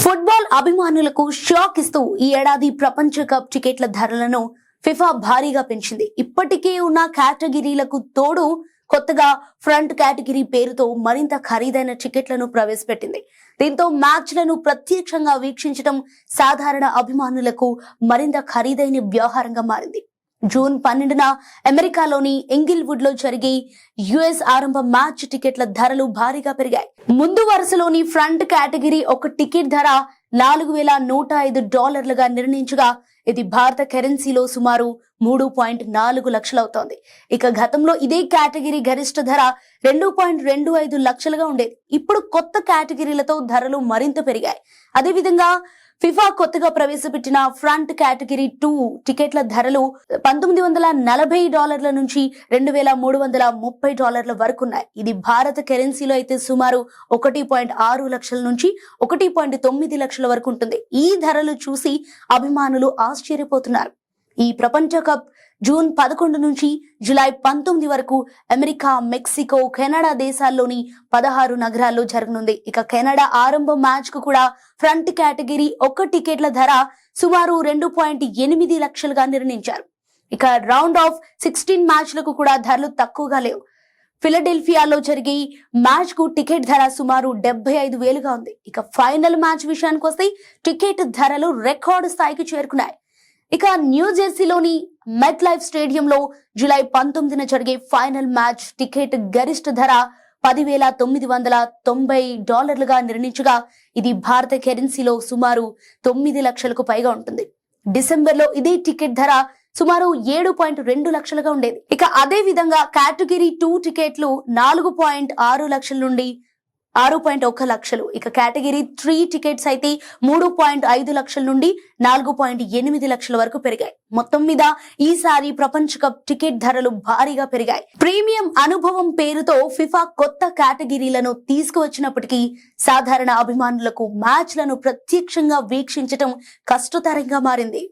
Football అభిమానులకు shock ఇస్తూ ఈ ఏడాది ప్రపంచ కప్ టికెట్ల ధరలను ఫిఫా భారీగా పెంచింది. ఇప్పటికే ఉన్న కేటగిరీలకు తోడు కొత్తగా ఫ్రంట్ కేటగిరీ పేరుతో మరింత ఖరీదైన టికెట్లను ప్రవేశపెట్టింది. దీంతో మ్యాచ్లను ప్రత్యక్షంగా వీక్షించడం సాధారణ అభిమానులకు మరింత ఖరీదైన వ్యవహారంగా మారింది. జూన్ 12న అమెరికాలోని ఇంగిల్వుడ్ లో జరిగే యుఎస్ ఆరంభ మ్యాచ్ టికెట్ల ధరలు భారీగా పెరిగాయి. ముందు వరుసలోని ఫ్రంట్ కేటగిరీ ఒక టికెట్ ధర $4,105గా నిర్ణయించగా ఇది భారత కరెన్సీలో సుమారు 3.4 లక్షలవుతోంది. ఇక గతంలో ఇదే కేటగిరీ గరిష్ట ధర 2.25 లక్షలుగా ఉండేది. ఇప్పుడు కొత్త కేటగిరీలతో ధరలు మరింత పెరిగాయి. అదేవిధంగా ఫిఫా కొత్తగా ప్రవేశపెట్టిన ఫ్రంట్ కేటగిరీ 2 టికెట్ల ధరలు $1,940 నుంచి $2,330 వరకు ఉన్నాయి. ఇది భారత కరెన్సీలో అయితే సుమారు 1.6 లక్షల నుంచి 1.9 లక్షల వరకు ఉంటుంది. ఈ ధరలు చూసి అభిమానులు ఆశ్చర్యపోతున్నారు. ఈ ప్రపంచ కప్ జూన్ 11 నుంచి జూలై 19 వరకు అమెరికా, మెక్సికో, కెనడా దేశాల్లోని 16 నగరాల్లో జరగనుంది. ఇక కెనడా ఆరంభ మ్యాచ్ కు కూడా ఫ్రంట్ కేటగిరీ ఒక టికెట్ల ధర సుమారు 2.8 లక్షలుగా నిర్ణయించారు. ఇక రౌండ్ ఆఫ్ 16 మ్యాచ్లకు కూడా ధరలు తక్కువగా లేవు. ఫిలడెల్ఫియాలో జరిగే మ్యాచ్ కు టికెట్ ధర సుమారు 75,000గా ఉంది. ఇక ఫైనల్ మ్యాచ్ విషయానికి వస్తే టికెట్ ధరలు రికార్డు స్థాయికి చేరుకున్నాయి. ఇక న్యూజెర్సీలోని మెట్ లైఫ్ స్టేడియంలో జూలై 19న జరిగే ఫైనల్ మ్యాచ్ టికెట్ గరిష్ట ధర $10,990గా నిర్ణయించగా ఇది భారత కరెన్సీలో సుమారు 9 లక్షలకు పైగా ఉంటుంది. డిసెంబర్లో ఇదే టికెట్ ధర సుమారు 7.2 లక్షలుగా ఉండేది. ఇక అదే విధంగా కేటగిరీ 2 టికెట్లు 4.6 లక్షల నుండి 6.1 లక్షలు. ఇక కేటగిరీ 3 టికెట్స్ అయితే 3.5 లక్షల నుండి 4.8 లక్షల వరకు పెరిగాయి. మొత్తం మీద ఈసారి ప్రపంచ కప్ టికెట్ ధరలు భారీగా పెరిగాయి. ప్రీమియం అనుభవం పేరుతో ఫిఫా కొత్త కేటగిరీలను తీసుకువచ్చినప్పటికీ సాధారణ అభిమానులకు మ్యాచ్లను ప్రత్యక్షంగా వీక్షించడం కష్టతరంగా మారింది.